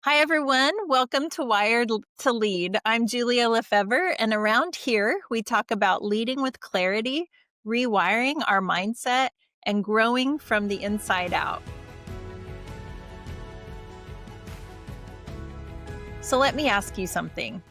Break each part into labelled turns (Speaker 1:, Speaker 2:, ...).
Speaker 1: Hi, everyone. Welcome to to Lead. I'm Julia Lefevre, and around here, we talk about leading with clarity, rewiring our mindset, and growing from the inside out. So let me ask you something.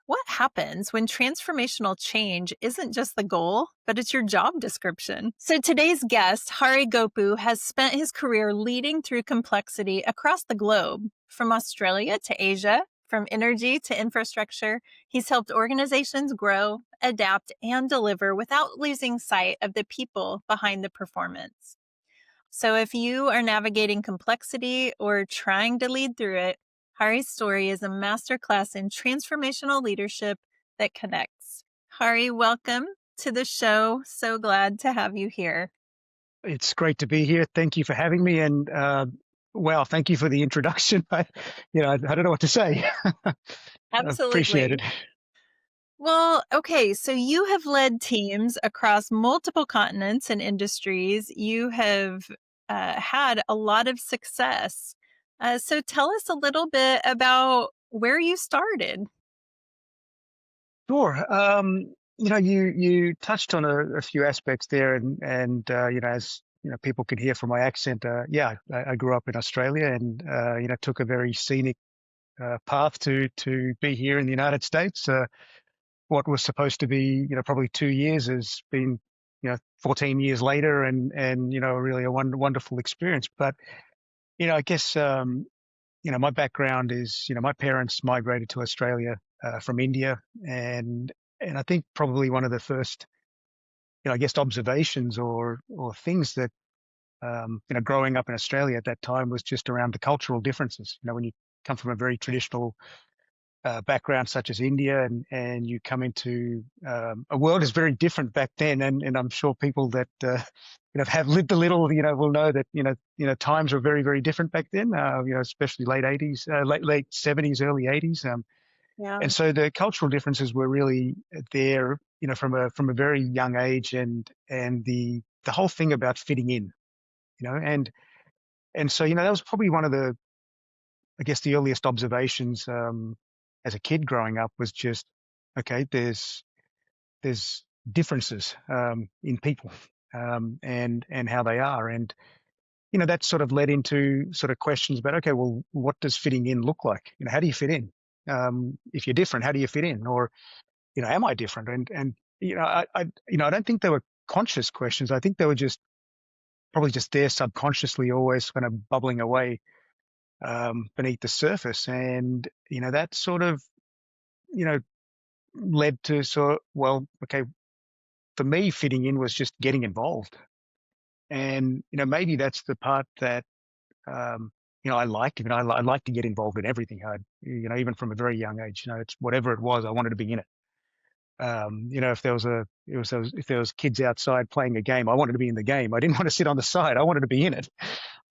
Speaker 1: What happens when transformational change isn't just the goal, but it's your job description? So today's guest, Hari Gopu, has spent his career leading through complexity across the globe, from Australia to Asia, from energy to infrastructure. He's helped organizations grow, adapt, and deliver without losing sight of the people behind the performance. So if you are navigating complexity or trying to lead through it, Hari's story is a masterclass in transformational leadership that connects. Hari, welcome to the show. So glad to have you here.
Speaker 2: It's great to be here. Thank you for having me. And well, thank you for the introduction. I don't know what to say. I appreciate
Speaker 1: Absolutely.
Speaker 2: it.
Speaker 1: Well, okay, so you have led teams across multiple continents and industries. You have had a lot of success. So tell us a little bit about where you started.
Speaker 2: Sure. You touched on a few aspects there, and as people can hear from my accent. Yeah, I grew up in Australia, and took a very scenic path to be here in the United States. What was supposed to be, probably 2 years has been, 14 years later, and really a wonderful experience. But I guess my background is, my parents migrated to Australia from India, and I think probably one of the first, I guess observations or things that growing up in Australia at that time was just around the cultural differences. When you come from a very traditional background such as India, and you come into a world is very different back then, and I'm sure people that have lived a little, will know that times were very very different back then. Especially late 80s, late 70s, early 80s,
Speaker 1: Yeah.
Speaker 2: and so the cultural differences were really there, from a very young age, and the whole thing about fitting in, and so that was probably one of the, I guess, the earliest observations as a kid growing up was just, okay, there's differences in people, and how they are, and that sort of led into sort of questions about, okay, well, what does fitting in look like? How do you fit in? If you're different, how do you fit in? Or am I different? And I don't think they were conscious questions. I think they were just probably just there subconsciously, always kind of bubbling away beneath the surface, and that sort of you know led to, so, well, okay, for me, fitting in was just getting involved. And, maybe that's the part that, I liked. I like to get involved in everything. Even from a very young age, it's whatever it was, I wanted to be in it. If there was if there was kids outside playing a game, I wanted to be in the game. I didn't want to sit on the side. I wanted to be in it.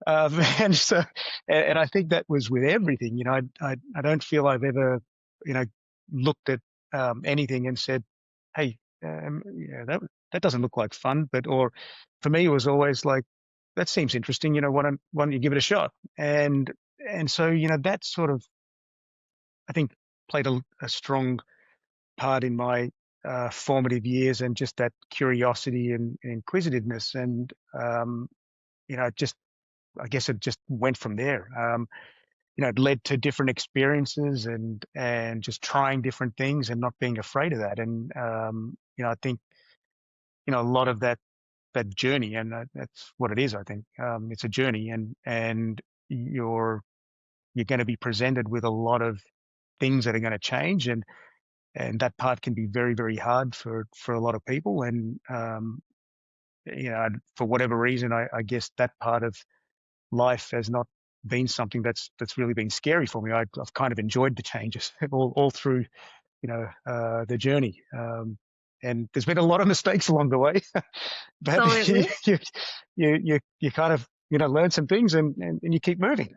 Speaker 2: And so, and I think that was with everything. I don't feel I've ever, you know, looked at anything and said, "Hey, yeah, that doesn't look like fun." But, or for me, it was always like, "That seems interesting. Why don't you give it a shot?" And so, that sort of, I think, played a strong part in my formative years, and just that curiosity and inquisitiveness, and just, I guess it just went from there. It led to different experiences, and just trying different things and not being afraid of that. And I think a lot of that journey, and that's what it is. I think it's a journey, and you're going to be presented with a lot of things that are going to change, and that part can be very very hard for a lot of people. And for whatever reason, I guess that part of life has not been something that's really been scary for me. I've kind of enjoyed the changes all through, the journey. And there's been a lot of mistakes along the way, but
Speaker 1: Absolutely.
Speaker 2: you kind of, learn some things, and you keep moving.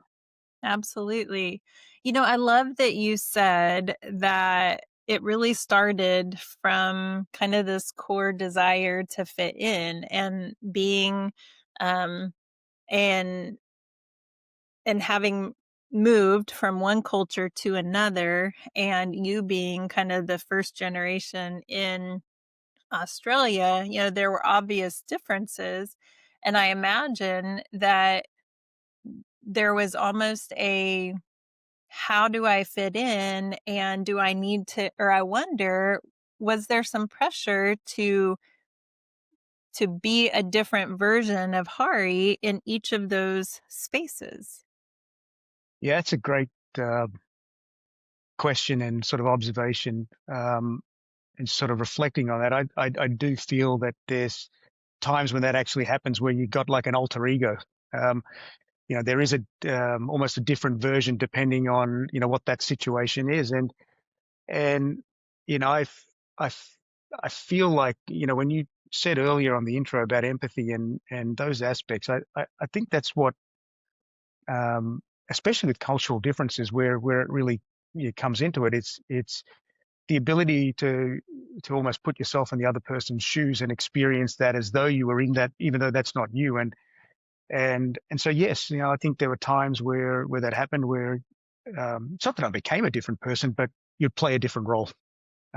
Speaker 1: Absolutely. I love that you said that it really started from kind of this core desire to fit in and being um and and having moved from one culture to another, and you being kind of the first generation in Australia, there were obvious differences. And I imagine that there was almost a how do I fit in? And do I need to, or I wonder, was there some pressure to be a different version of Hari in each of those spaces?
Speaker 2: Yeah, it's a great uh, question and sort of observation. And sort of reflecting on that, I do feel that there's times when that actually happens where you got like an alter ego. Um, there is a almost a different version depending on what that situation is, and I I I feel like when you said earlier on the intro about empathy and those aspects, I think that's what especially with cultural differences where it really comes into it. It's the ability to almost put yourself in the other person's shoes and experience that as though you were in that, even though that's not you. And so yes, I think there were times where that happened, where it's not that I became a different person, but you'd play a different role.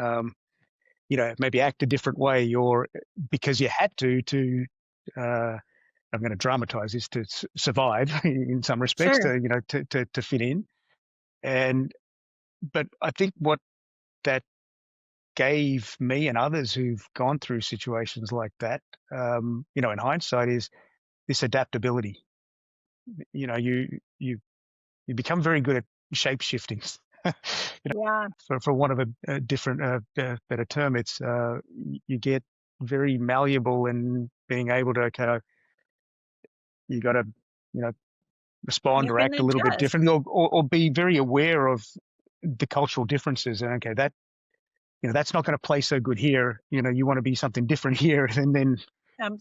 Speaker 2: Um, maybe act a different way, or because you had to. Uh, I'm going to dramatize this to survive in some respects,
Speaker 1: Sure.
Speaker 2: to fit in. And but I think what that gave me and others who've gone through situations like that, in hindsight, is this adaptability. You know, you become very good at shape shifting.
Speaker 1: Yeah.
Speaker 2: For want of a different, better term, it's you get very malleable in being able to kind of you got to you know respond
Speaker 1: You
Speaker 2: or
Speaker 1: can
Speaker 2: act a little bit
Speaker 1: adjust.
Speaker 2: differently, or be very aware of the cultural differences. And okay, that's not going to play so good here. You want to be something different here, and then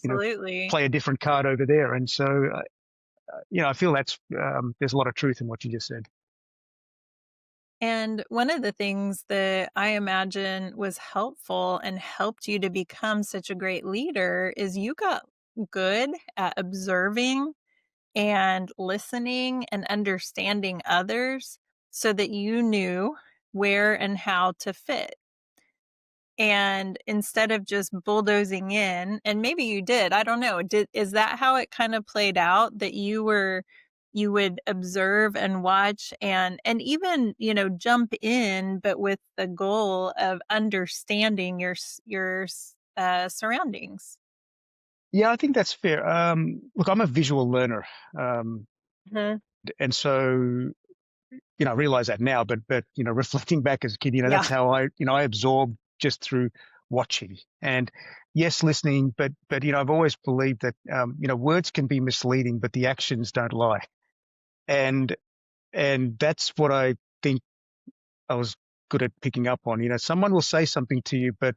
Speaker 2: you know
Speaker 1: Absolutely.
Speaker 2: play a different card over there. And so I feel that's there's a lot of truth in what you just said.
Speaker 1: And one of the things that I imagine was helpful and helped you to become such a great leader is you got good at observing and listening and understanding others so that you knew where and how to fit. And instead of just bulldozing in, and maybe you did, I don't know. Is that how it kind of played out, that you would observe and watch and even, jump in, but with the goal of understanding your surroundings?
Speaker 2: Yeah, I think that's fair. Look, I'm a visual learner, um,
Speaker 1: Mhm.
Speaker 2: and so I realize that now. But reflecting back as a kid,
Speaker 1: Yeah,
Speaker 2: that's how I absorbed just through watching and yes, listening. But I've always believed that words can be misleading, but the actions don't lie. And and that's what I think I was good at picking up on. Someone will say something to you, but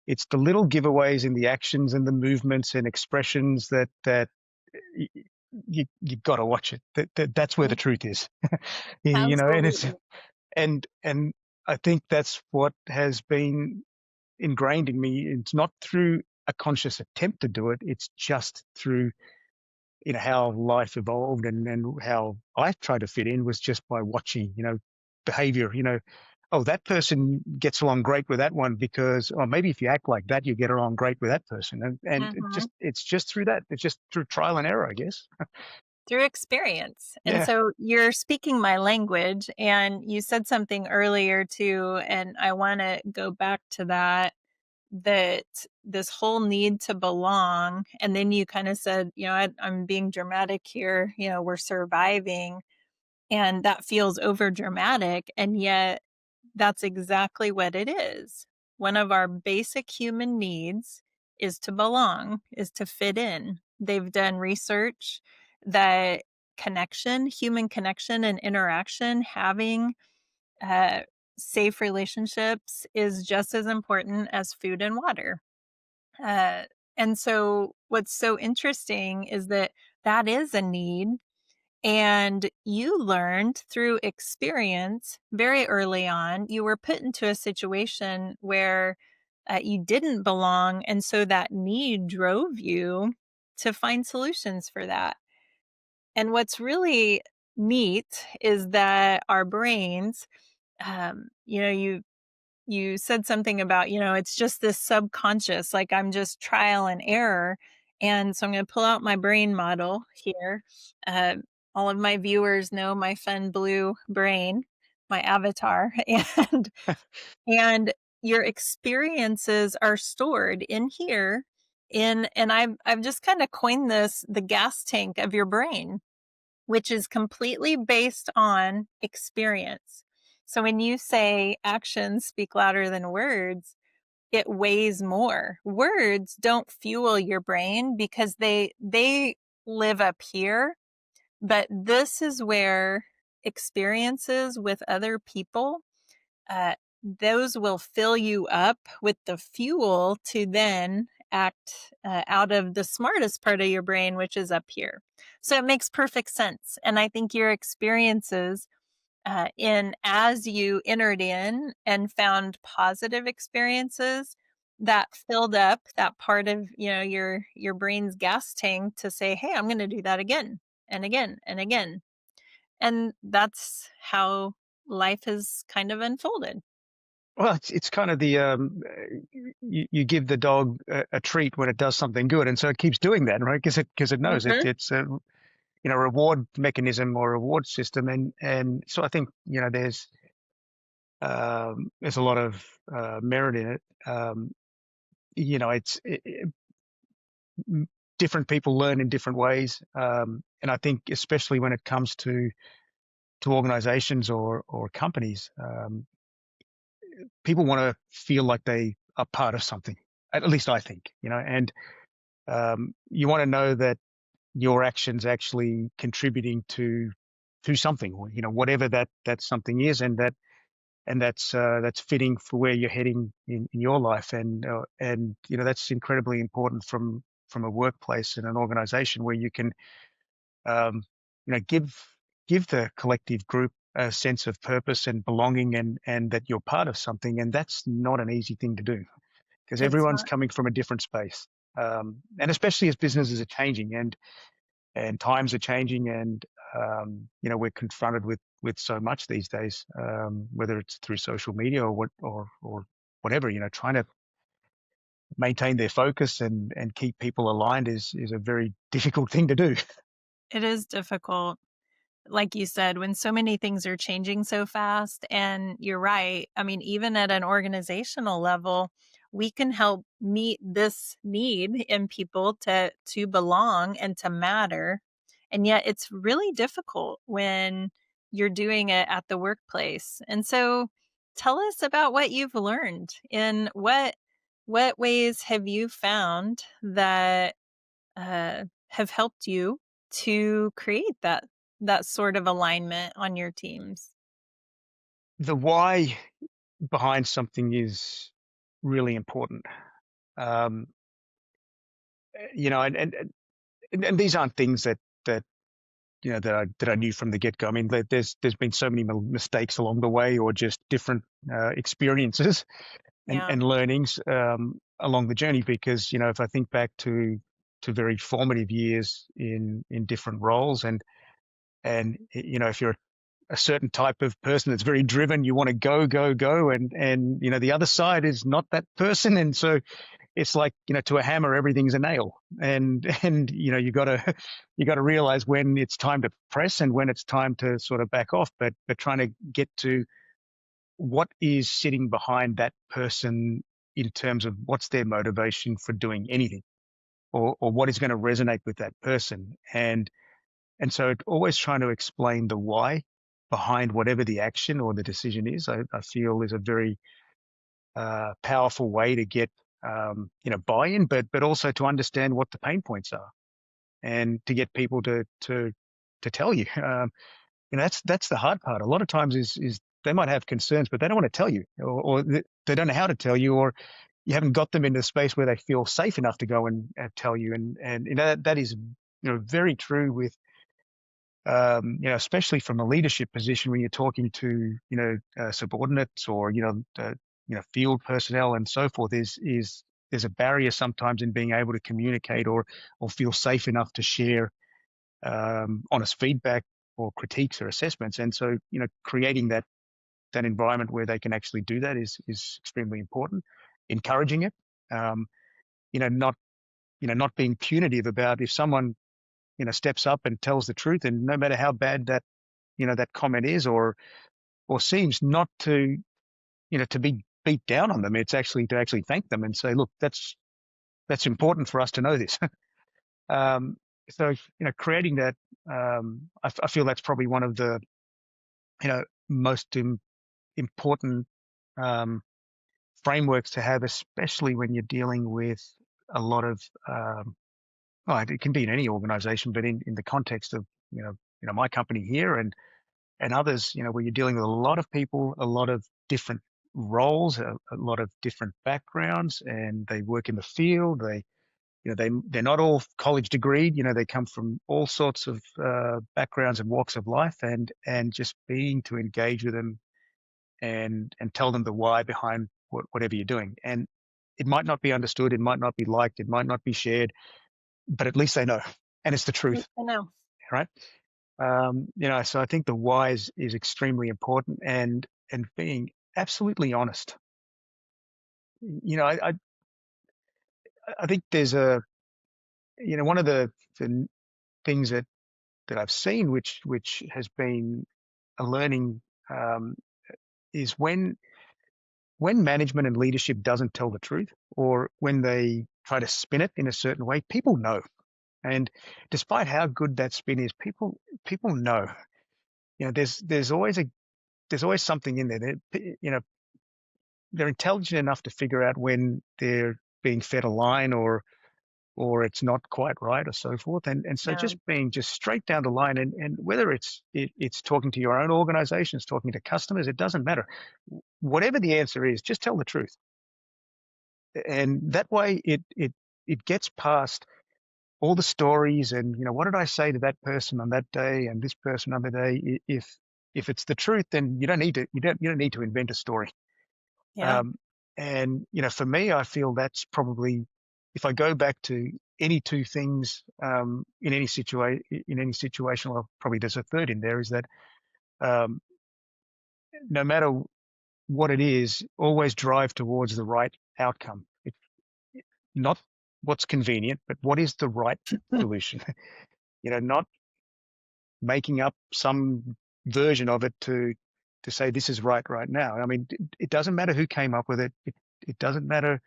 Speaker 2: it's the little giveaways in the actions and the movements and expressions that y- you got to watch it. That's where the
Speaker 1: mm,
Speaker 2: truth is. And it's
Speaker 1: absolutely.
Speaker 2: and I think that's what has been ingrained in me. It's not through a conscious attempt to do it. It's just through how life evolved, and how I tried to fit in was just by watching behavior. Oh, that person gets along great with that one because, or maybe if you act like that, you get along great with that person. And
Speaker 1: Mhm.
Speaker 2: it's just through that. It's just through trial and error, I guess.
Speaker 1: Through experience. And
Speaker 2: Yeah.
Speaker 1: so you're speaking my language, and you said something earlier too, and I want to go back to that, that this whole need to belong. And then you kind of said, I'm being dramatic here, we're surviving. And that feels over dramatic. And yet, that's exactly what it is. One of our basic human needs is to belong, is to fit in. They've done research that human connection and interaction, having uh, safe relationships is just as important as food and water. Uh, and so, what's so interesting is that that is a need, and you learned through experience very early on. You were put into a situation where you didn't belong. And so that need drove you to find solutions for that. And what's really neat is that our brains, you said something about, it's just this subconscious, like I'm just trial and error. And so I'm going to pull out my brain model here. Uh, all of my viewers know my fun blue brain, my avatar, and your experiences are stored in here. And I've just kind of coined this the gas tank of your brain, which is completely based on experience. So when you say actions speak louder than words, it weighs more. Words don't fuel your brain because they live up here, but this is where experiences with other people, uh, those will fill you up with the fuel to then act out of the smartest part of your brain, which is up here. So it makes perfect sense. And I think your experiences in as you entered in and found positive experiences that filled up that part of your brain's gas tank to say, hey, I'm going to do that again and again and again. And that's how life has kind of unfolded.
Speaker 2: Well, it's kind of the you give the dog a treat when it does something good, and so it keeps doing that, right? Because it knows
Speaker 1: Mhm.
Speaker 2: it's a reward mechanism or reward system, and so I think there's a lot of merit in it. It's different people learn in different ways, and I think especially when it comes to organizations or companies, people want to feel like they are part of something. At least I think, and you want to know that your actions actually contributing to something, or whatever that something is, and that's fitting for where you're heading in your life, and that's incredibly important from a workplace and an organization where you can um, give the collective group a sense of purpose and belonging, and that you're part of something, and that's not an easy thing to do because
Speaker 1: It's
Speaker 2: everyone's
Speaker 1: not.
Speaker 2: coming from a different space, and especially as businesses are changing and times are changing, and we're confronted with so much these days, whether it's through social media or whatever. Trying to maintain their focus and keep people aligned is a very difficult thing to do.
Speaker 1: It is difficult. Like you said, when so many things are changing so fast, and you're right. I mean, even at an organizational level, we can help meet this need in people to belong and to matter. And yet it's really difficult when you're doing it at the workplace. And so tell us about what you've learned. In what ways have you found that have helped you to create that sort of alignment on your teams?
Speaker 2: The why behind something is really important. Um, and these aren't things that that I knew from the get go. I mean, there's been so many mistakes along the way, or just different experiences and
Speaker 1: Yeah.
Speaker 2: and learnings along the journey. Because if I think back to very formative years in different roles, and if you're a certain type of person that's very driven, you want to go go go, and the other side is not that person, and so it's like to a hammer everything's a nail, and you got to realize when it's time to press and when it's time to sort of back off, but trying to get to what is sitting behind that person in terms of what's their motivation for doing anything, or what is going to resonate with that person, and so always trying to explain the why behind whatever the action or the decision is. I feel is a very powerful way to get buy-in, but also to understand what the pain points are, and to get people to tell you. That's the hard part. A lot of times is they might have concerns, but they don't want to tell you, or they don't know how to tell you, or you haven't got them in a space where they feel safe enough to go and tell you. And that is very true with especially from a leadership position when you're talking to subordinates, or field personnel and so forth. Is there's a barrier sometimes in being able to communicate, or feel safe enough to share honest feedback, or critiques or assessments. And so, creating that environment where they can actually do that is extremely important. Encouraging it, um, not not being punitive about if someone steps up and tells the truth, and no matter how bad that comment is, or seems, not to to be beat down on them. It's actually to actually thank them and say, look, that's important for us to know this. um, so creating that, I feel that's probably one of the most important um, frameworks to have, especially when you're dealing with a lot of, well, it can be in any organization, but in the context of, my company here and others, where you're dealing with a lot of people, a lot of different roles, a lot of different backgrounds, and they work in the field. They're not all college degreed. They come from all sorts of backgrounds and walks of life, and just being to engage with them and tell them the why behind whatever you're doing. And it might not be understood, it might not be liked, it might not be shared, but at least they know, and it's the
Speaker 1: I
Speaker 2: truth,
Speaker 1: know.
Speaker 2: right? So I think the why is extremely important, and being absolutely honest. I think there's one of the things that I've seen, which has been a learning, um, is when management and leadership doesn't tell the truth, or when they try to spin it in a certain way, people know. And despite how good that spin is, people know. There's always something in there. They're intelligent enough to figure out when they're being fed a line, or it's not quite right, or so forth. And so
Speaker 1: Yeah.
Speaker 2: just being just straight down the line, and whether it's talking to your own organization, it's talking to customers, it doesn't matter. Whatever the answer is, just tell the truth. And that way it gets past all the stories, and what did I say to that person on that day and this person on the day. If it's the truth, then you don't need to invent a story.
Speaker 1: Yeah.
Speaker 2: um, and for me, I feel that's probably, if I go back to any two things, in any situation, well, probably there's a third in there, is that um, no matter what it is, always drive towards the right outcome. Not what's convenient, but what is the right solution. Not making up some version of it to say this is right now. I mean, it doesn't matter who came up with it. It doesn't matter,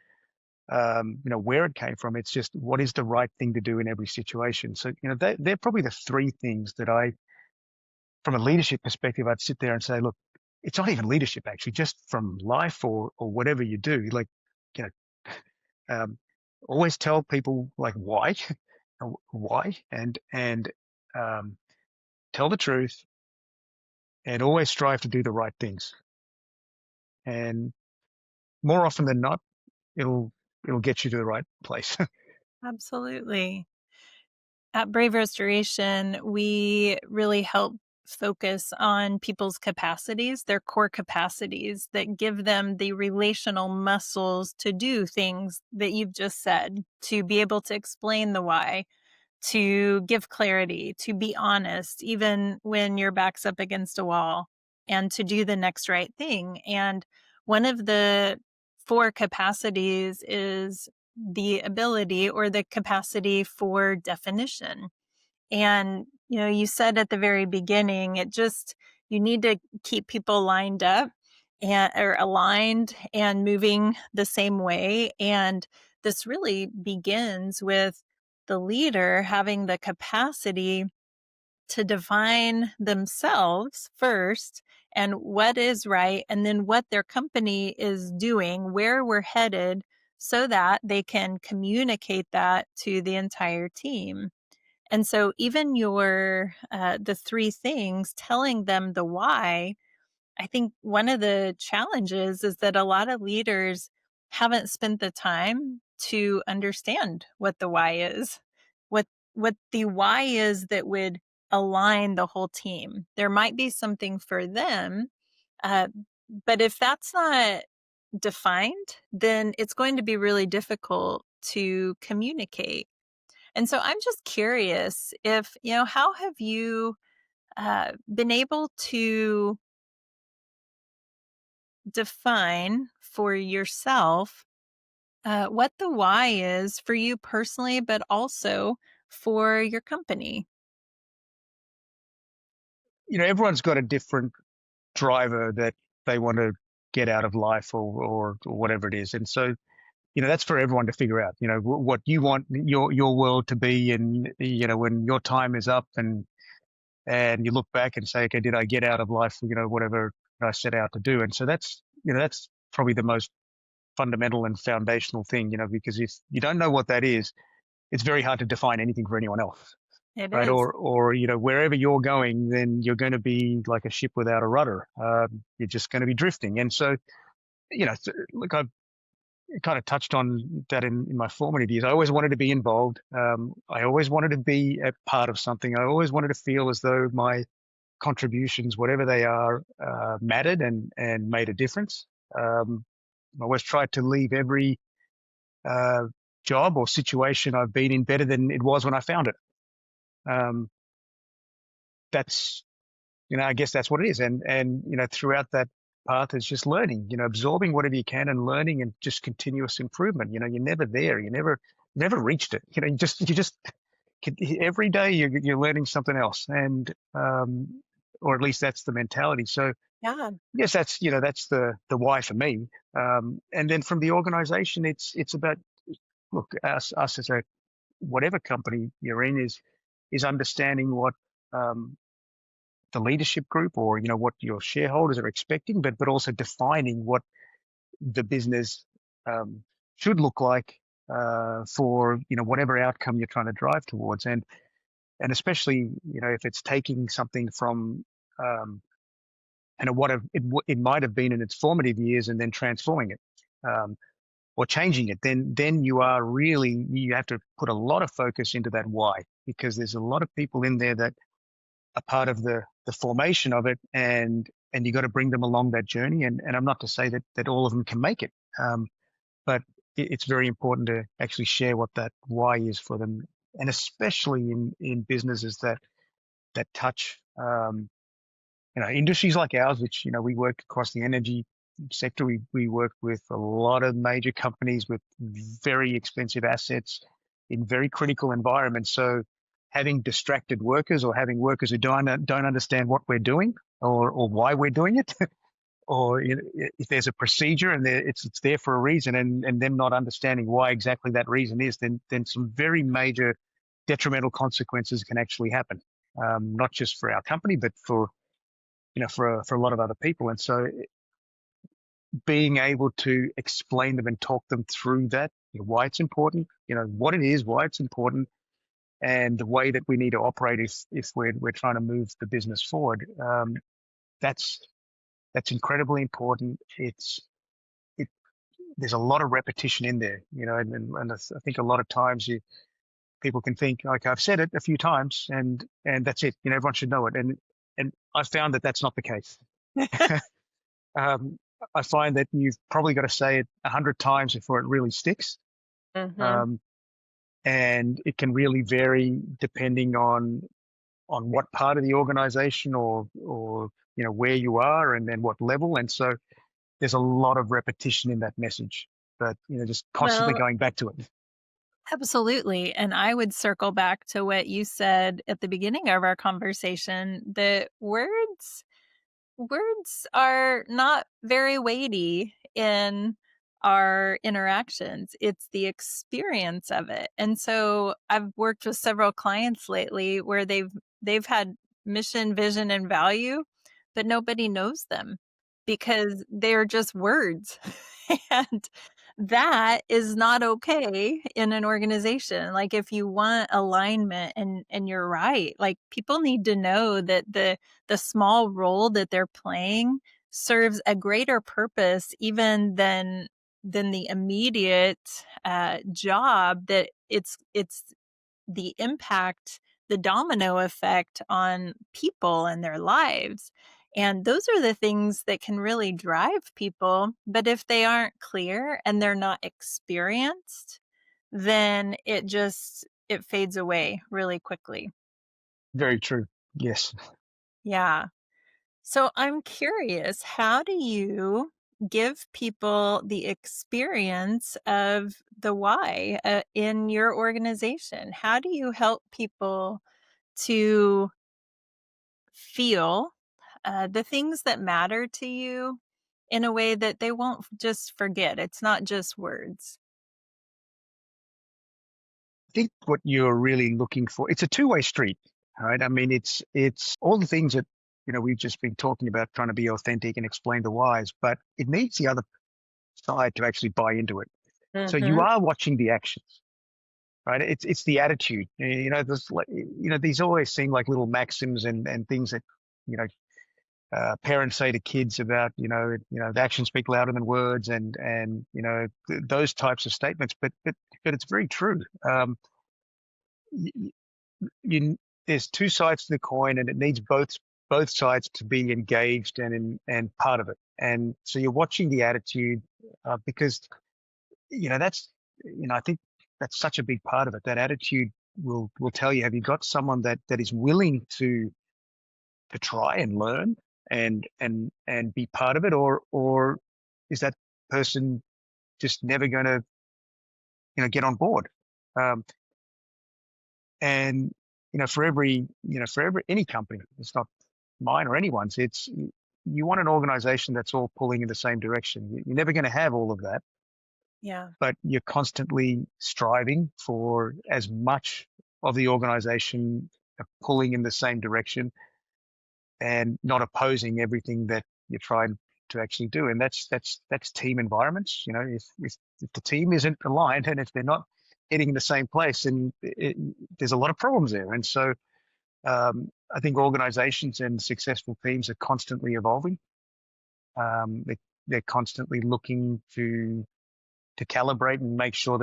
Speaker 2: where it came from. It's just what is the right thing to do in every situation. So, they're probably the three things that from a leadership perspective, I'd sit there and say, look, it's not even leadership actually, just from life or whatever you do. Like, you know, always tell people like why, why, and um, tell the truth, and always strive to do the right things. And more often than not, it'll get you to the right place.
Speaker 1: Absolutely. At Brave Restoration, we really help focus on people's capacities, their core capacities that give them the relational muscles to do things that you've just said, to be able to explain the why, to give clarity, to be honest, even when your back's up against a wall, and to do the next right thing. And one of the four capacities is the ability or the capacity for definition. And, you said at the very beginning, you need to keep people lined up and or aligned and moving the same way. And this really begins with the leader having the capacity to define themselves first and what is right, and then what their company is doing, where we're headed, so that they can communicate that to the entire team. And so even the three things, telling them the why, I think one of the challenges is that a lot of leaders haven't spent the time to understand what the why is, what what the why is that would align the whole team. There might be something for them, uh, but if that's not defined, then it's going to be really difficult to communicate. And so I'm just curious if, how have you been able to define for yourself what the why is for you personally, but also for your company.
Speaker 2: Everyone's got a different driver that they want to get out of life, or whatever it is. And so, that's for everyone to figure out, what you want your world to be. And, when your time is up, and you look back and say, okay, did I get out of life, whatever I set out to do? And so that's probably the most fundamental and foundational thing, because if you don't know what that is, it's very hard to define anything for anyone else.
Speaker 1: It
Speaker 2: Right.
Speaker 1: is.
Speaker 2: Or, wherever you're going, then you're going to be like a ship without a rudder. You're just going to be drifting. And so, look, I've kind of touched on that in my formative years. I always wanted to be involved. I always wanted to be a part of something. I always wanted to feel as though my contributions, whatever they are, mattered and made a difference. I always tried to leave every uh, job or situation I've been in better than it was when I found it. Um, that's I guess that's what it is. And throughout that path is just learning, absorbing whatever you can and learning, and just continuous improvement. You're never there. You never reached it. You just every day you're learning something else. And or at least that's the mentality. So
Speaker 1: Yeah.
Speaker 2: yes, that's the why for me. And then from the organization, it's about, look, us as a whatever company you're in, is understanding what the leadership group, or what your shareholders are expecting, but also defining what the business um, should look like for whatever outcome you're trying to drive towards. And especially if it's taking something from um, what it might have been in its formative years, and then transforming it, um, or changing it, then you have to put a lot of focus into that why, because there's a lot of people in there that a part of the formation of it, and you got to bring them along that journey. And I'm not to say that all of them can make it, but it's very important to actually share what that why is for them, and especially in businesses that touch industries like ours, which we work across the energy sector. We work with a lot of major companies with very expensive assets in very critical environments. So having distracted workers, or having workers who don't understand what we're doing, or why we're doing it, or if there's a procedure and it's there for a reason, and them not understanding why exactly that reason is, then some very major detrimental consequences can actually happen, not just for our company, but for a lot of other people. And so being able to explain them and talk them through that, why it's important, what it is, why it's important, and the way that we need to operate if we're trying to move the business forward. That's that's incredibly important. It There's a lot of repetition in there, and I think a lot of times people can think, okay, I've said it a few times, and that's it. Everyone should know it. And I found that that's not the case. um, I find that you've probably got to say it 100 times before it really sticks.
Speaker 1: Hmm.
Speaker 2: Um, and it can really vary depending on what part of the organization, or where you are, and then what level. And so there's a lot of repetition in that message, but just constantly
Speaker 1: Well,
Speaker 2: going back to it.
Speaker 1: absolutely. And I would circle back to what you said at the beginning of our conversation, that words are not very weighty in our interactions. It's the experience of it. And so I've worked with several clients lately where they've had mission, vision, and value, but nobody knows them because they're just words. And that is not okay in an organization. Like, if you want alignment, and you're right, like, people need to know that the small role that they're playing serves a greater purpose even than the immediate job, that it's the impact, the domino effect on people and their lives. And those are the things that can really drive people. But if they aren't clear and they're not experienced, then it fades away really quickly.
Speaker 2: Very true. Yes.
Speaker 1: Yeah. So I'm curious, how do you give people the experience of the why in your organization? How do you help people to feel the things that matter to you in a way that they won't just forget? It's not just words.
Speaker 2: I think what you're really looking for, it's a two-way street, right? I mean, it's all the things that, we've just been talking about, trying to be authentic and explain the whys, but it needs the other side to actually buy into it. So you
Speaker 1: Hmm.
Speaker 2: are watching the actions, right? It's the attitude. This, like, these always seem like little maxims and things that, you know, parents say to kids about, the actions speak louder than words, and those types of statements. But it's very true. You, you there's two sides to the coin, and it needs both sides to be engaged and part of it. And so you're watching the attitude, because that's I think that's such a big part of it. That attitude will tell you, have you got someone that is willing to try and learn and be part of it, or is that person just never going to get on board? Um, and for every any company, it's not mine or anyone's. It's you want an organization that's all pulling in the same direction. You're never going to have all of that,
Speaker 1: Yeah.
Speaker 2: but you're constantly striving for as much of the organization pulling in the same direction and not opposing everything that you're trying to actually do. And that's team environments. If the team isn't aligned and if they're not heading in the same place, and there's a lot of problems there. And so I think organizations and successful teams are constantly evolving. They're constantly looking to calibrate and make sure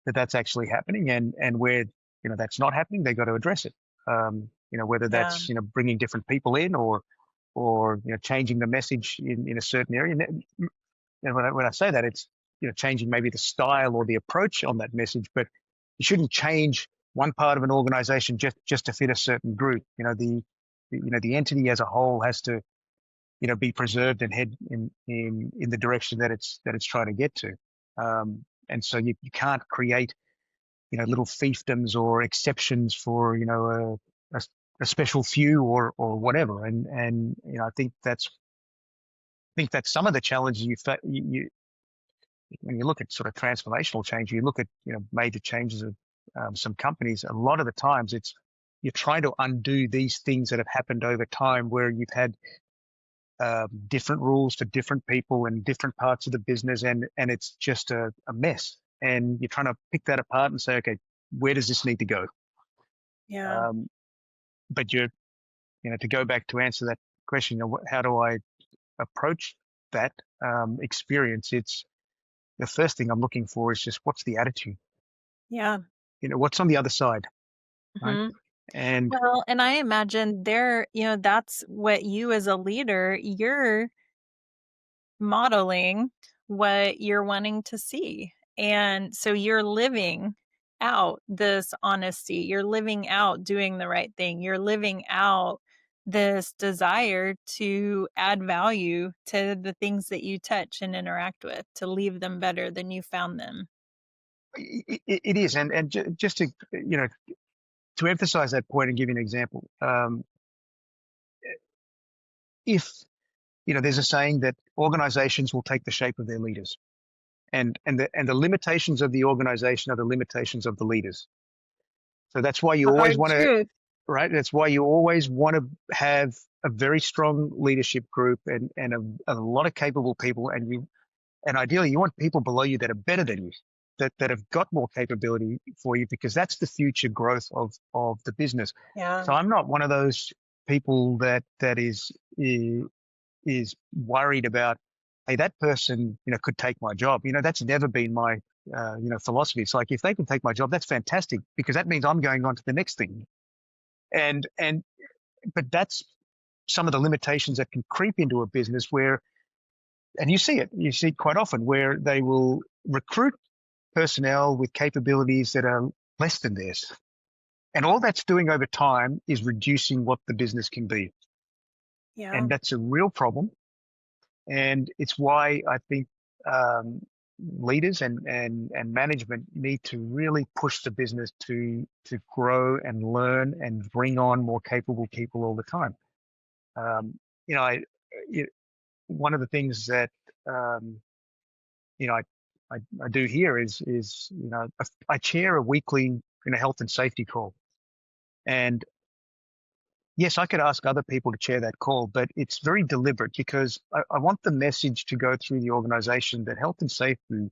Speaker 2: that's actually happening, and where that's not happening, they got to address it. Whether
Speaker 1: Yeah.
Speaker 2: that's bringing different people in, or changing the message in a certain area. And when I say that, it's changing maybe the style or the approach on that message, but you shouldn't change one part of an organization just to fit a certain group. The entity as a whole has to be preserved and head in the direction that it's trying to get to. And so you can't create little fiefdoms or exceptions for a special few or whatever. And I think that's some of the challenges you when you look at sort of transformational change. You look at major changes of some companies. A lot of the times, it's you're trying to undo these things that have happened over time, where you've had different rules for different people in different parts of the business, and it's just a mess. And you're trying to pick that apart and say, okay, where does this need to go?
Speaker 1: Yeah.
Speaker 2: Um, but to go back to answer that question, how do I approach that experience? It's the first thing I'm looking for is just, what's the attitude?
Speaker 1: Yeah.
Speaker 2: What's on the other side, right?
Speaker 1: Hmm.
Speaker 2: And
Speaker 1: Well, and I imagine that's what you as a leader, you're modeling what you're wanting to see. And so you're living out this honesty. You're living out doing the right thing. You're living out this desire to add value to the things that you touch and interact with, to leave them better than you found them.
Speaker 2: it is, and just to emphasize that point and give you an example. If there's a saying that organizations will take the shape of their leaders, and the limitations of the organization are the limitations of the leaders. So that's why you
Speaker 1: A
Speaker 2: always
Speaker 1: hard
Speaker 2: want to,
Speaker 1: truth.
Speaker 2: right? That's why you always want to have a very strong leadership group, and a lot of capable people, and ideally you want people below you that are better than you, that have got more capability for you, because that's the future growth of the business.
Speaker 1: Yeah.
Speaker 2: So I'm not one of those people that is worried about, hey, that person could take my job. That's never been my philosophy. It's like, if they can take my job, that's fantastic, because that means I'm going on to the next thing. And but that's some of the limitations that can creep into a business where, and you see it quite often, where they will recruit personnel with capabilities that are less than theirs. And all that's doing over time is reducing what the business can be.
Speaker 1: Yeah.
Speaker 2: And that's a real problem. And it's why I think um, leaders and management need to really push the business to grow and learn and bring on more capable people all the time. Um, you know, I, it, one of the things that um, you know I do here is I chair a weekly health and safety call, and yes, I could ask other people to chair that call, but it's very deliberate because I want the message to go through the organization that health and safety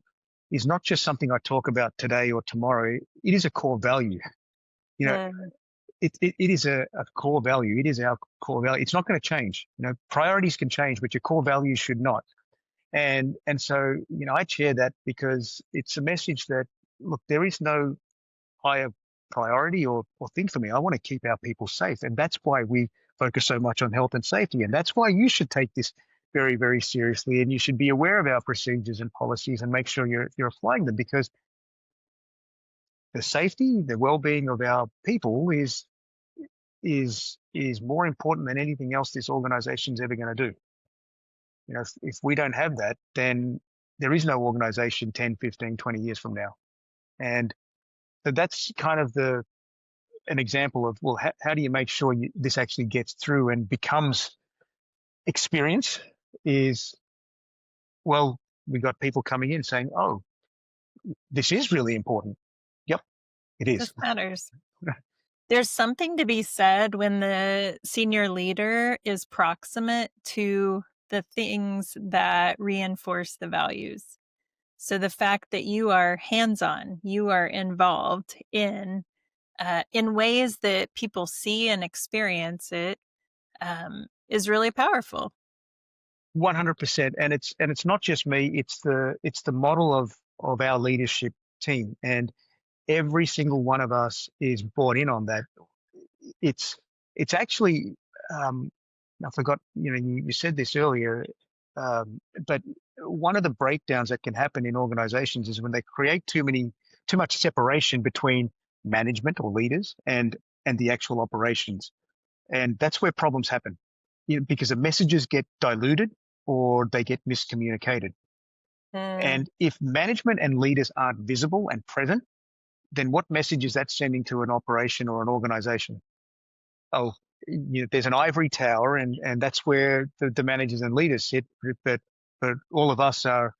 Speaker 2: is not just something I talk about today or tomorrow. It is a core value. You know,
Speaker 1: Mm.
Speaker 2: it is a core value. It is our core value. It's not going to change. Priorities can change, but your core values should not. And so, I chair that because it's a message that, look, there is no higher priority or thing for me. I want to keep our people safe. And that's why we focus so much on health and safety. And that's why you should take this very, very seriously. And you should be aware of our procedures and policies and make sure you're applying them, because the safety, the well-being of our people is more important than anything else this organization's ever going to do. If we don't have that, then there is no organization 10, 15, 20 years from now. And so that's kind of an example of, well, how do you make sure this actually gets through and becomes experience is, well, we got people coming in saying, oh, this is really important. Yep, it is.
Speaker 1: This matters. There's something to be said when the senior leader is proximate to the things that reinforce the values. So the fact that you are hands-on, you are involved in ways that people see and experience it, is really powerful.
Speaker 2: 100%. And it's not just me, it's the model of our leadership team. And every single one of us is bought in on that. It's actually, I forgot, you said this earlier, but one of the breakdowns that can happen in organizations is when they create too much separation between management or leaders and the actual operations. And that's where problems happen, because the messages get diluted or they get miscommunicated.
Speaker 1: Mm,
Speaker 2: And if management and leaders aren't visible and present, then what message is that sending to an operation or an organization? Oh, there's an ivory tower, and that's where the managers and leaders sit, but all of us are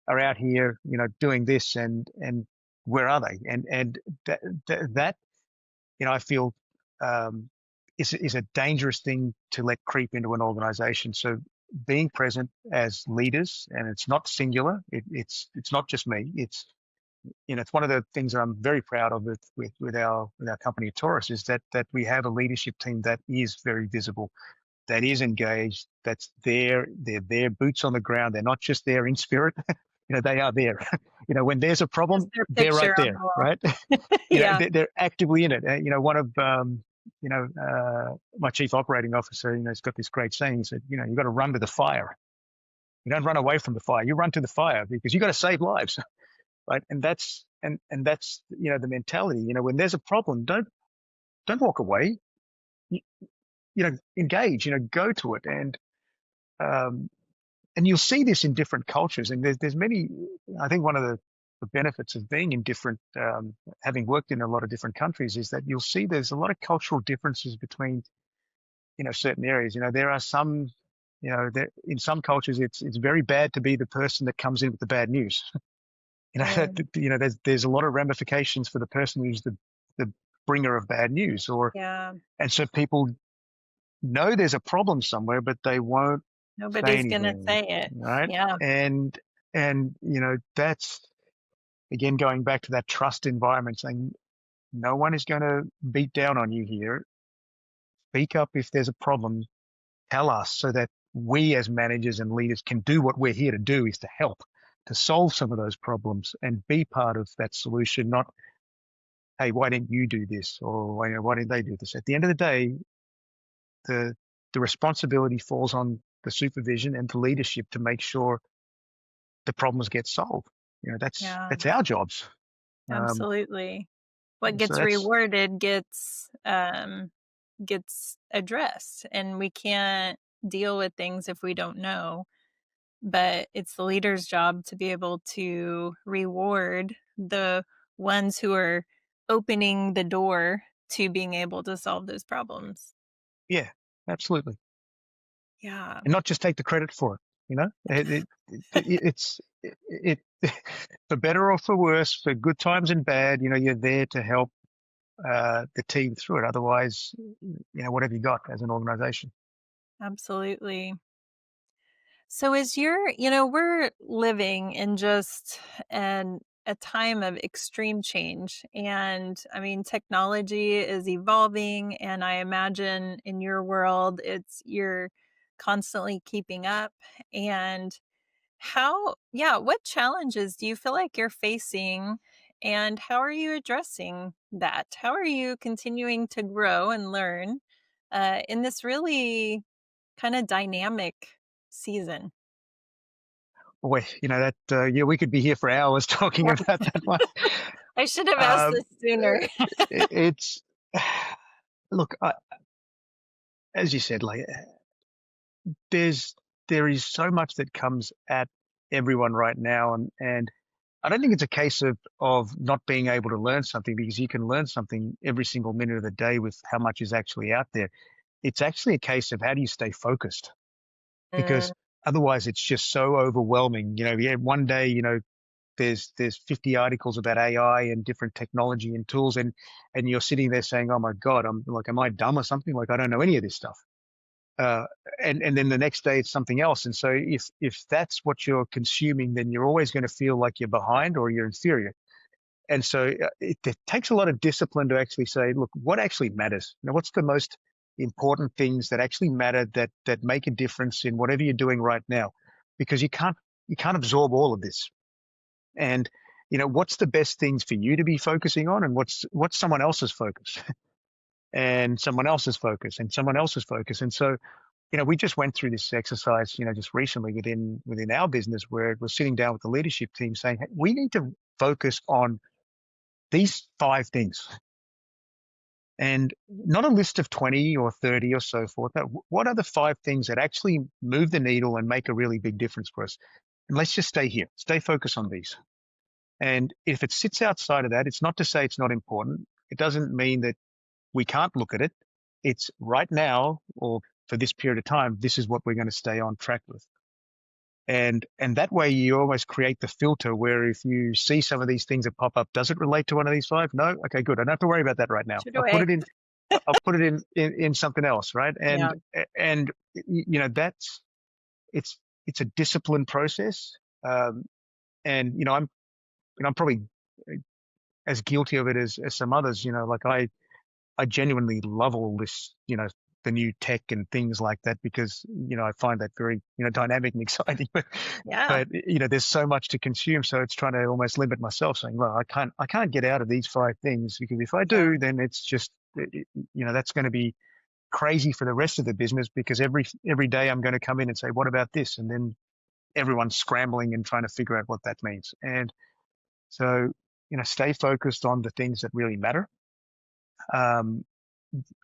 Speaker 2: out here, doing this, and where are they? And that I feel um, is a dangerous thing to let creep into an organization. So being present as leaders, and it's not singular. It's not just me. It's one of the things that I'm very proud of with our company at Taurus, is that we have a leadership team that is very visible, that is engaged, that's there. They're there, boots on the ground. They're not just there in spirit. They are there. When there's a
Speaker 1: is
Speaker 2: problem,
Speaker 1: their
Speaker 2: they're right
Speaker 1: picture on the
Speaker 2: there,
Speaker 1: wall.
Speaker 2: right?
Speaker 1: Yeah.
Speaker 2: They're actively in it. One of my chief operating officer, has got this great saying. He said, you've got to run to the fire. You don't run away from the fire. You run to the fire because you've got to save lives, right? And that's the mentality. When there's a problem, don't walk away. You, engage. Go to it, um, and you'll see this in different cultures. And there's many. I think one of the benefits of being in different, having worked in a lot of different countries, is that you'll see there's a lot of cultural differences between certain areas. There are some. There, in some cultures, it's very bad to be the person that comes in with the bad news.
Speaker 1: Mm,
Speaker 2: There's a lot of ramifications for the person who's the bringer of bad news,
Speaker 1: yeah.
Speaker 2: and so people know there's a problem somewhere, but they won't say
Speaker 1: Nobody's gonna
Speaker 2: anything,
Speaker 1: say it.
Speaker 2: right?
Speaker 1: Yeah.
Speaker 2: And that's again going back to that trust environment, saying no one is going to beat down on you here. Speak up if there's a problem. Tell us so that we as managers and leaders can do what we're here to do, is to help to solve some of those problems and be part of that solution, not, hey, why didn't you do this? Or why didn't they do this? At the end of the day, the the responsibility falls on the supervision and the leadership to make sure the problems get solved. That's
Speaker 1: Yeah.
Speaker 2: that's our jobs. Um,
Speaker 1: Absolutely. What
Speaker 2: so
Speaker 1: gets
Speaker 2: that's
Speaker 1: rewarded gets addressed, and we can't deal with things if we don't know. But it's the leader's job to be able to reward the ones who are opening the door to being able to solve those problems.
Speaker 2: Yeah, absolutely.
Speaker 1: Yeah,
Speaker 2: And not just take the credit for it. You know, it for better or for worse, for good times and bad. You know, you're there to help the team through it. Otherwise, what have you got as an organization?
Speaker 1: absolutely. So as we're living in just an a time of extreme change, and I mean technology is evolving, and I imagine in your world you're constantly keeping up. And what challenges do you feel like you're facing, and how are you addressing that? How are you continuing to grow and learn in this really kind of dynamic season?
Speaker 2: Boy, that yeah, we could be here for hours talking
Speaker 1: Yeah.
Speaker 2: about that one.
Speaker 1: I should have asked
Speaker 2: Um,
Speaker 1: this sooner.
Speaker 2: it's look, as you said, like there's there is so much that comes at everyone right now, and I don't think it's a case of not being able to learn something, because you can learn something every single minute of the day with how much is actually out there. It's actually a case of how do you stay focused,
Speaker 1: Mm,
Speaker 2: because otherwise it's just so overwhelming. Yeah, one day, there's 50 articles about AI and different technology and tools, and you're sitting there saying, "Oh my God, I'm like, am I dumb or something? Like, I don't know any of this stuff." Uh, and then the next day it's something else. And so if that's what you're consuming, then you're always going to feel like you're behind or you're inferior. And so it takes a lot of discipline to actually say, look, what actually matters? What's the most important things that actually matter, that make a difference in whatever you're doing right now? Because you can't absorb all of this. And what's the best things for you to be focusing on, and what's someone else's focus, and someone else's focus, and someone else's focus. And so we just went through this exercise, just recently within our business, where we're sitting down with the leadership team saying, hey, we need to focus on these 5 things, and not a list of 20 or 30 or so forth. No, what are the 5 things that actually move the needle and make a really big difference for us? And let's just stay here, stay focused on these. And if it sits outside of that, it's not to say it's not important. It doesn't mean that we can't look at it. It's right now, or for this period of time, this is what we're going to stay on track with. And that way you almost create the filter where if you see some of these things that pop up, does it relate to one of these 5? No? Okay, good. I don't have to worry about that right now.
Speaker 1: push it
Speaker 2: I'll put
Speaker 1: away.
Speaker 2: it in, I'll put it in something else. Right.
Speaker 1: Yeah.
Speaker 2: And, it's, it's a disciplined process. Um, and, I'm probably as guilty of it as some others. Like I genuinely love all this, the new tech and things like that, because, I find that very, dynamic and exciting. But,
Speaker 1: Yeah.
Speaker 2: but, there's so much to consume. So it's trying to almost limit myself, saying, well, I can't get out of these 5 things, because if I
Speaker 1: Yeah.
Speaker 2: do, then it's just, that's going to be crazy for the rest of the business, because every day I'm going to come in and say, what about this? And then everyone's scrambling and trying to figure out what that means. And so, stay focused on the things that really matter. Um,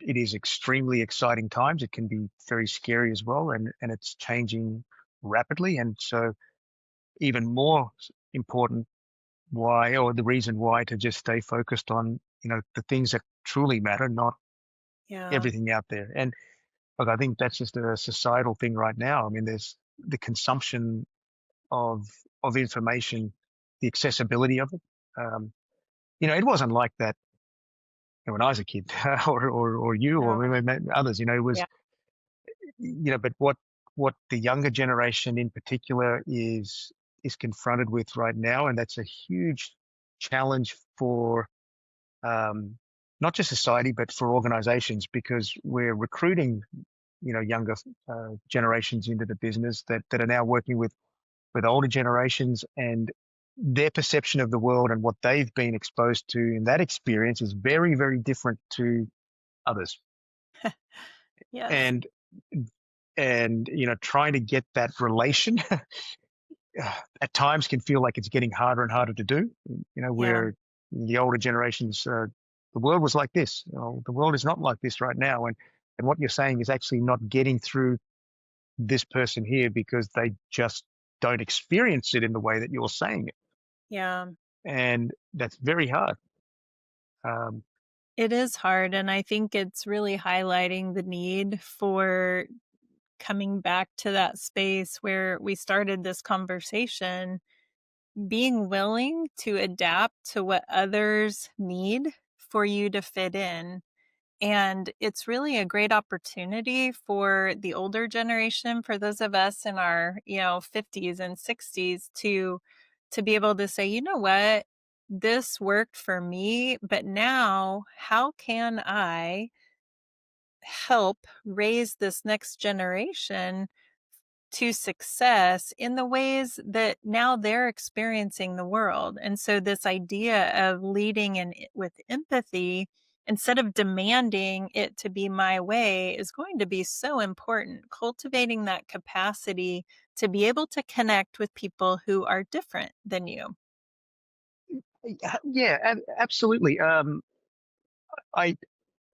Speaker 2: it is extremely exciting times. It can be very scary as well, and it's changing rapidly. And so, even more important, why, or the reason why, to just stay focused on the things that truly matter, not
Speaker 1: Yeah.
Speaker 2: everything out there. And look, I think that's just a societal thing right now. I mean, there's the consumption of information, the accessibility of it. Um, it wasn't like that when I was a kid, or you,
Speaker 1: No.
Speaker 2: or others. It was,
Speaker 1: Yeah.
Speaker 2: but what the younger generation in particular is confronted with right now, and that's a huge challenge for um, not just society but for organizations, because we're recruiting younger generations into the business that are now working with older generations, and their perception of the world and what they've been exposed to in that experience is very, very different to others.
Speaker 1: Yes.
Speaker 2: And trying to get that relation at times can feel like it's getting harder and harder to do.
Speaker 1: Yeah.
Speaker 2: Where the older generations, the world was like this. The world is not like this right now, and what you're saying is actually not getting through this person here because they just don't experience it in the way that you're saying it.
Speaker 1: Yeah.
Speaker 2: And that's very hard. Um,
Speaker 1: It is hard, and I think it's really highlighting the need for coming back to that space where we started this conversation, being willing to adapt to what others need for you to fit in. And it's really a great opportunity for the older generation, for those of us in our, 50s and 60s to be able to say, "You know what? This worked for me, but now how can I help raise this next generation to success in the ways that now they're experiencing the world?" And so this idea of leading with empathy instead of demanding it to be my way is going to be so important. Cultivating that capacity to be able to connect with people who are different than you.
Speaker 2: yeah, absolutely. I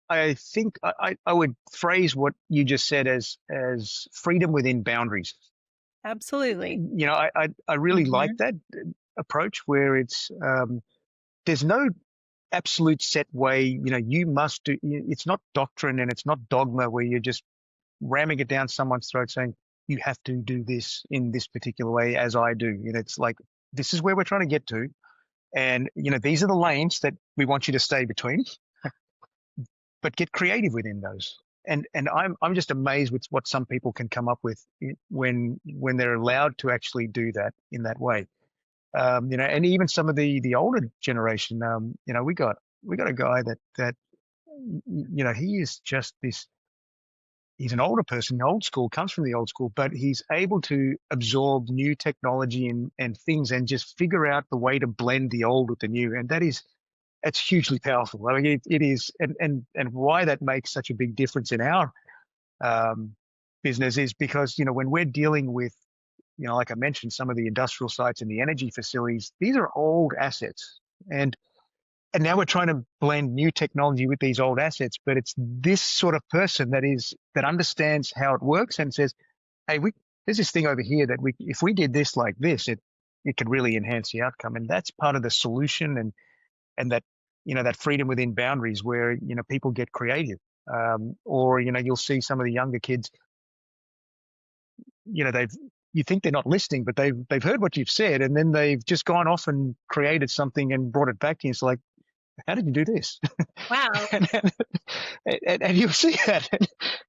Speaker 2: I think I would phrase what you just said as freedom within boundaries.
Speaker 1: Absolutely.
Speaker 2: I really like
Speaker 1: Mhm.
Speaker 2: that approach where there's no absolute set way. You must do. It's not doctrine and it's not dogma where you're just ramming it down someone's throat saying you have to do this in this particular way as I do. It's like this is where we're trying to get to, and these are the lanes that we want you to stay between, but get creative within those. And I'm just amazed with what some people can come up with when they're allowed to actually do that in that way. And even some of the older generation, we got a guy that he is just this. He's an older person, old school, comes from the old school, but he's able to absorb new technology and things and just figure out the way to blend the old with the new. And that's hugely powerful. I mean, it is, and why that makes such a big difference in our um, business is because when we're dealing with like I mentioned, some of the industrial sites and the energy facilities, these are old assets, and now we're trying to blend new technology with these old assets. But it's this sort of person that understands how it works and says, "Hey, there's this thing over here that if we did this like this, it could really enhance the outcome." And that's part of the solution, and that that freedom within boundaries where people get creative. Or you'll see some of the younger kids, they've you think they're not listening, but they've heard what you've said, and then they've just gone off and created something and brought it back to you. It's like, how did you do this?
Speaker 1: Wow.
Speaker 2: and, and you'll see that,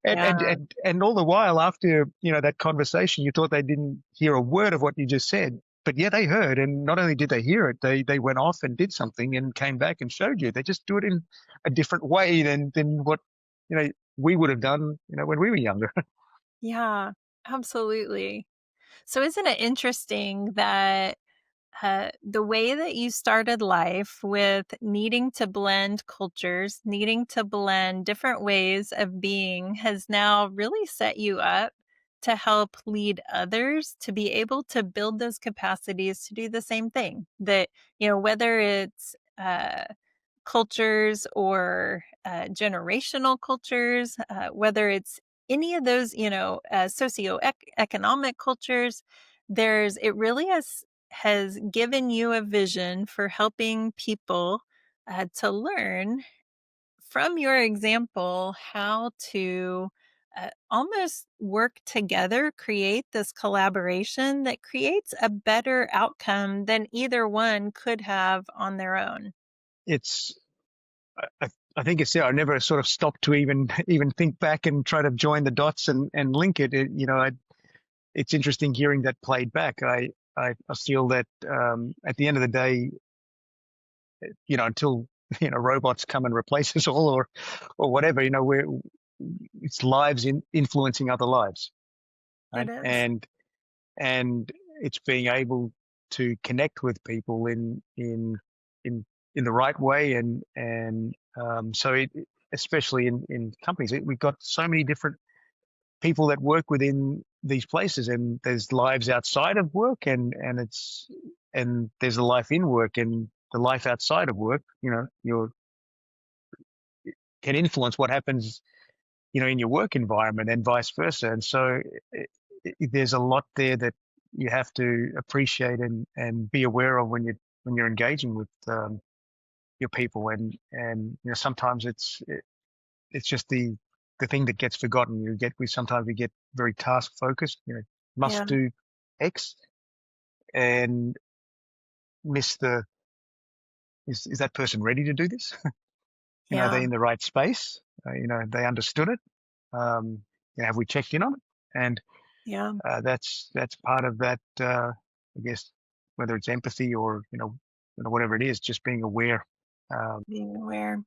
Speaker 2: and, and
Speaker 1: Yeah.
Speaker 2: and and all the while after that conversation, you thought they didn't hear a word of what you just said, but yeah, they heard, and not only did they hear it, they went off and did something and came back and showed you. They just do it in a different way than what we would have done when we were younger.
Speaker 1: Yeah. Absolutely. So isn't it interesting that the way that you started life with needing to blend cultures, needing to blend different ways of being has now really set you up to help lead others to be able to build those capacities to do the same thing. That, whether it's cultures or generational cultures, whether it's any of those, economic cultures, it really has given you a vision for helping people to learn from your example how to almost work together, create this collaboration that creates a better outcome than either one could have on their own.
Speaker 2: It's I think it's, yeah, I never sort of stopped to even even think back and try to join the dots and link it. It's interesting hearing that played back. I feel that at the end of the day, until robots come and replace us all, or whatever, we're it's lives influencing other lives,
Speaker 1: It
Speaker 2: right?
Speaker 1: is.
Speaker 2: And it's being able to connect with people in in the right way, so especially in companies, we've got so many different people that work within these places, and there's lives outside of work, and there's a life in work, and the life outside of work, you can influence what happens in your work environment and vice versa. And so there's a lot there that you have to appreciate and be aware of when you're engaging with your people, and sometimes it's just the thing that gets forgotten. Sometimes we get very task focused, must
Speaker 1: Yeah.
Speaker 2: do X, and miss is that person ready to do this? Are
Speaker 1: Yeah.
Speaker 2: they in the right space? They understood it. Have we checked in on it? And
Speaker 1: Yeah.
Speaker 2: that's part of that. I guess whether it's empathy or whatever it is, just being aware. Um,
Speaker 1: Being aware.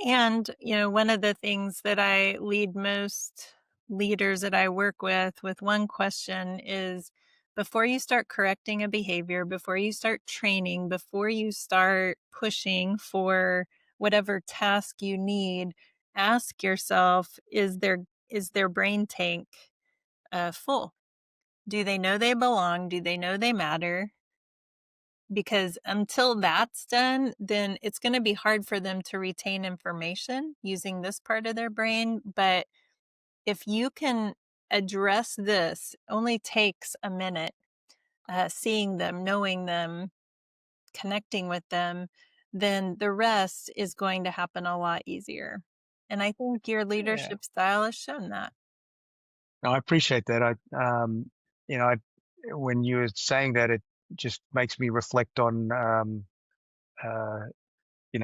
Speaker 1: And, one of the things that I lead most leaders that I work with one question is before you start correcting a behavior, before you start training, before you start pushing for whatever task you need, ask yourself, is their brain tank full? Do they know they belong? Do they know they matter? Because until that's done, then it's going to be hard for them to retain information using this part of their brain. But if you can address this, only takes a minute, seeing them, knowing them, connecting with them, then the rest is going to happen a lot easier. And I think your
Speaker 2: yeah,
Speaker 1: leadership style has shown that.
Speaker 2: no, I appreciate that. You know, I, when you were saying that, it just makes me reflect on, uh,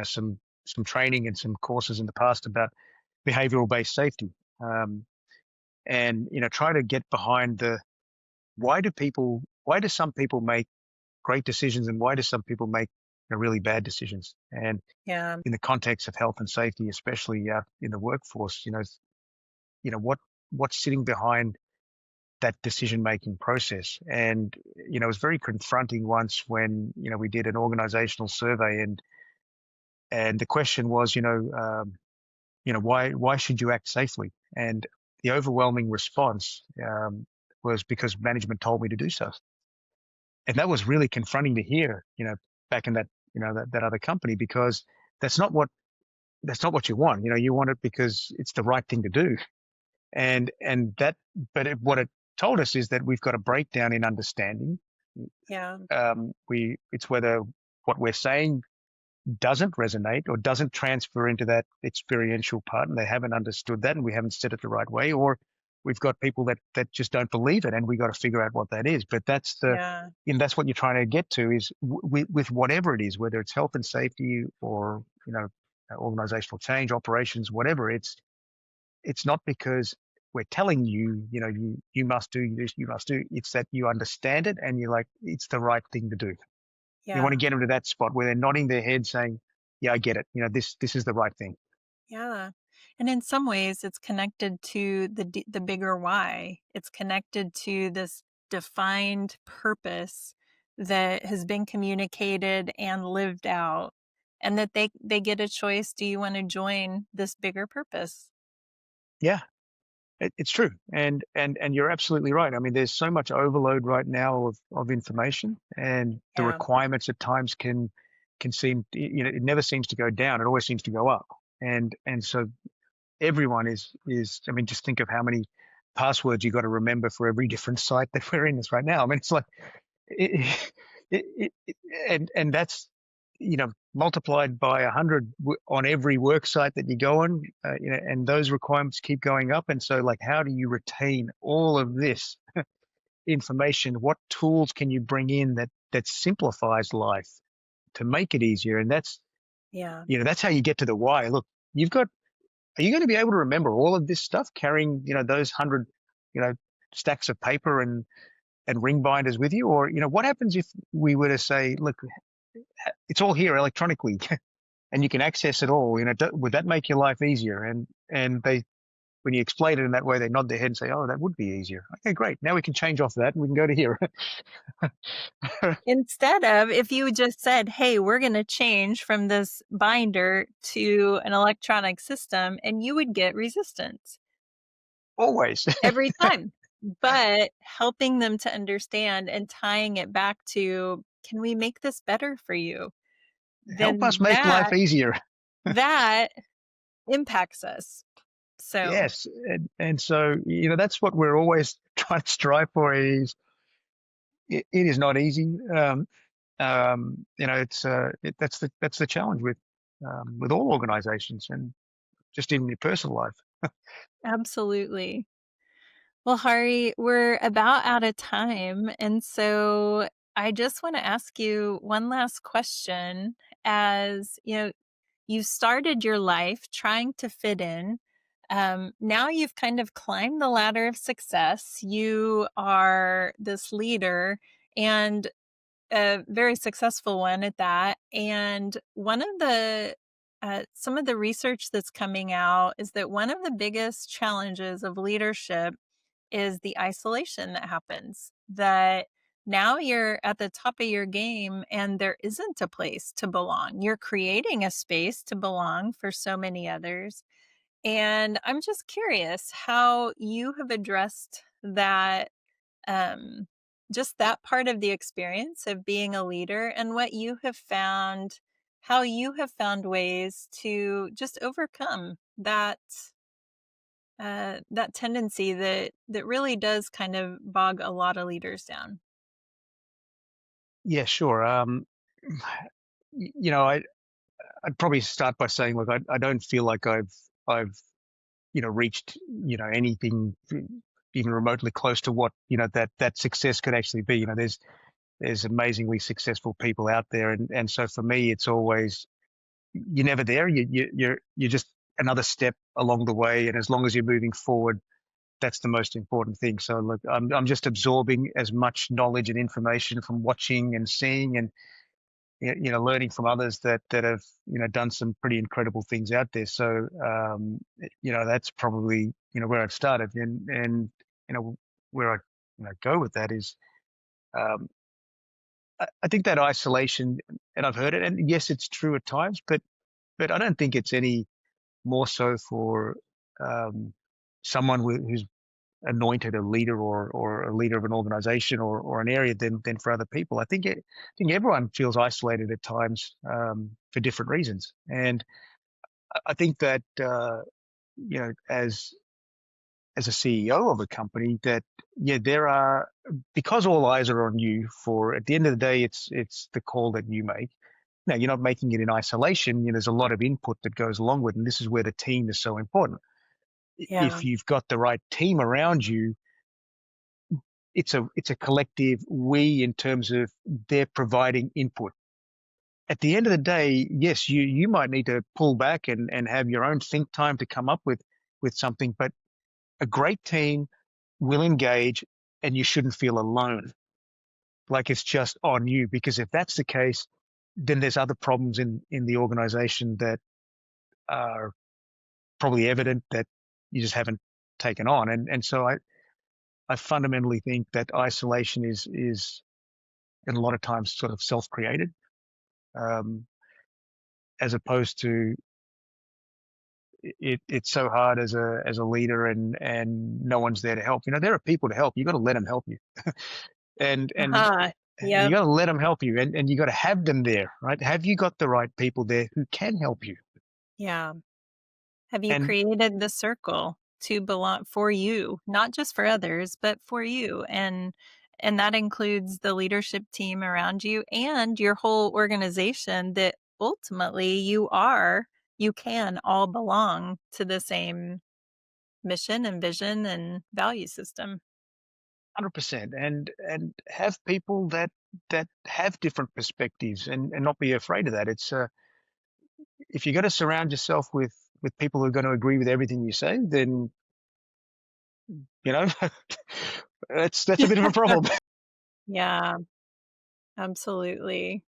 Speaker 2: some training and some courses in the past about behavioral based safety. Um, and, try to get behind why do some people make great decisions and why do some people make really bad decisions? And
Speaker 1: Yeah,
Speaker 2: in the context of health and safety, especially in the workforce, you know, what, what's sitting behind that decision making process. And, it was very confronting once when, we did an organizational survey and the question was, why should you act safely? And the overwhelming response, was because management told me to do so. And that was really confronting to hear, back in that other company, because that's not what, that's not what you want. You want it because it's the right thing to do. And that, but what it told us is that we've got a breakdown in understanding.
Speaker 1: yeah,
Speaker 2: It's whether what we're saying doesn't resonate or doesn't transfer into that experiential part, and they haven't understood that, and we haven't said it the right way, or we've got people that just don't believe it, and we got to figure out what that is. But
Speaker 1: yeah,
Speaker 2: that's what you're trying to get to is with whatever it is, whether it's health and safety or organizational change, operations, whatever. It's not because we're telling you, you must do this, you must do. It's that you understand it, and you're like, it's the right thing to do. You want to
Speaker 1: yeah.
Speaker 2: get them to that spot where they're nodding their head saying, yeah, I get it. This is the right thing.
Speaker 1: Yeah. And in some ways, it's connected to the bigger why. It's connected to this defined purpose that has been communicated and lived out, and that they get a choice. Do you want to join this bigger purpose?
Speaker 2: Yeah, it's true. And you're absolutely right. I mean, there's so much overload right now of information, and the
Speaker 1: Yeah.
Speaker 2: requirements at times can seem, it never seems to go down. It always seems to go up. And so everyone I mean, just think of how many passwords you got to remember for every different site that we're in this right now. I mean, it's like, it, and that's, multiplied by 100 on every work site that you go on, and those requirements keep going up. And so, like, how do you retain all of this information? What tools can you bring in that simplifies life to make it easier? And
Speaker 1: Yeah.
Speaker 2: that's how you get to the why. Look, are you going to be able to remember all of this stuff carrying, those 100, you know, stacks of paper and ring binders with you? Or, what happens if we were to say, look, it's all here electronically and you can access it all? Would that make your life easier? And when you explain it in that way, they nod their head and say, oh, that would be easier. Okay, great. Now we can change off that and we can go to here.
Speaker 1: Instead of if you just said, "Hey, we're going to change from this binder to an electronic system," and you would get resistance
Speaker 2: Always.
Speaker 1: every time. But helping them to understand and tying it back to, "Can we make this better for you?"
Speaker 2: Help us
Speaker 1: Then
Speaker 2: make life
Speaker 1: that
Speaker 2: easier.
Speaker 1: that impacts us. So,
Speaker 2: Yes. And so, that's what we're always trying to strive for it is not easy. That's the challenge with all organizations and just in your personal life.
Speaker 1: Absolutely. Well, Hari, we're about out of time. And so I just want to ask you one last question. As you started your life trying to fit in. Now you've kind of climbed the ladder of success. You are this leader and a very successful one at that. And one of the some of the research that's coming out is that one of the biggest challenges of leadership is the isolation that happens. That now you're at the top of your game and there isn't a place to belong. You're creating a space to belong for so many others. And I'm just curious how you have addressed that, um, just that part of the experience of being a leader and what you have found, how you have found ways to just overcome that tendency that really does kind of bog a lot of leaders down.
Speaker 2: Yeah, sure. You know, I'd probably start by saying, look, I don't feel like I've reached anything even remotely close to what that success could actually be. There's amazingly successful people out there, and so for me, it's always you're never there. You're just another step along the way, and as long as you're moving forward, that's the most important thing. So look, I'm just absorbing as much knowledge and information from watching and seeing and learning from others that have done some pretty incredible things out there. So that's probably where I've started, and where I go with that is um, I think that isolation, and I've heard it, and yes, it's true at times, but I don't think it's any more so for um, someone who's anointed a leader or a leader of an organization or an area than for other people. I think everyone feels isolated at times for different reasons, and I think that as a CEO of a company, that there are, because all eyes are on you. For at the end of the day, it's the call that you make. Now, you're not making it in isolation. There's a lot of input that goes along with, and this is where the team is so important.
Speaker 1: Yeah.
Speaker 2: If you've got the right team around you, it's a collective we in terms of they're providing input. At the end of the day, yes, you might need to pull back and have your own think time to come up with something, but a great team will engage, and you shouldn't feel alone, like it's just on you. Because if that's the case, then there's other problems in the organization that are probably evident that you just haven't taken on. And so I fundamentally think that isolation is and a lot of times sort of self-created, um, as opposed to it's so hard as a leader and no one's there to help. There are people to help. You got to let them help you, and
Speaker 1: Uh-huh.
Speaker 2: you
Speaker 1: Yep.
Speaker 2: got to let them help you, and you got to have them there, right? Have you got the right people there who can help you?
Speaker 1: Yeah. Have you
Speaker 2: And
Speaker 1: created the circle to belong for you, not just for others, but for you? And that includes the leadership team around you and your whole organization that ultimately you can all belong to the same mission and vision and value system.
Speaker 2: 100%, and have people that have different perspectives, and not be afraid of that. It's if you're going to surround yourself with people who are going to agree with everything you say, then you know that's a bit of a problem.
Speaker 1: Yeah, absolutely.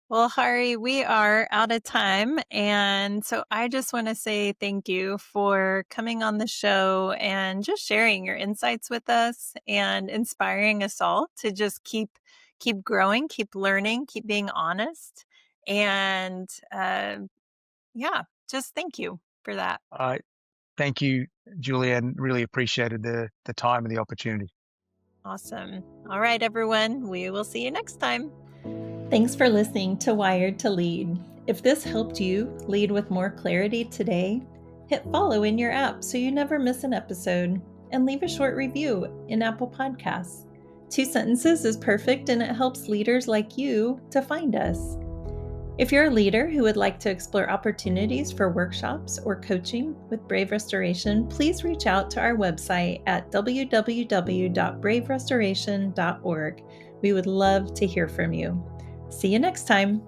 Speaker 1: Well, Hari, we are out of time. And so I just want to say thank you for coming on the show and just sharing your insights with us and inspiring us all to just keep growing, keep learning, keep being honest. And yeah, just thank you for that.
Speaker 2: Thank you, Julianne. Really appreciated the time and the opportunity.
Speaker 1: Awesome. All right, everyone. We will see you next time. Thanks for listening to Wired to Lead. If this helped you lead with more clarity today, hit follow in your app so you never miss an episode. and leave a short review in Apple Podcasts. 2 sentences is perfect, and it helps leaders like you to find us. If you're a leader who would like to explore opportunities for workshops or coaching with Brave Restoration, please reach out to our website at www.braverestoration.org. We would love to hear from you. See you next time.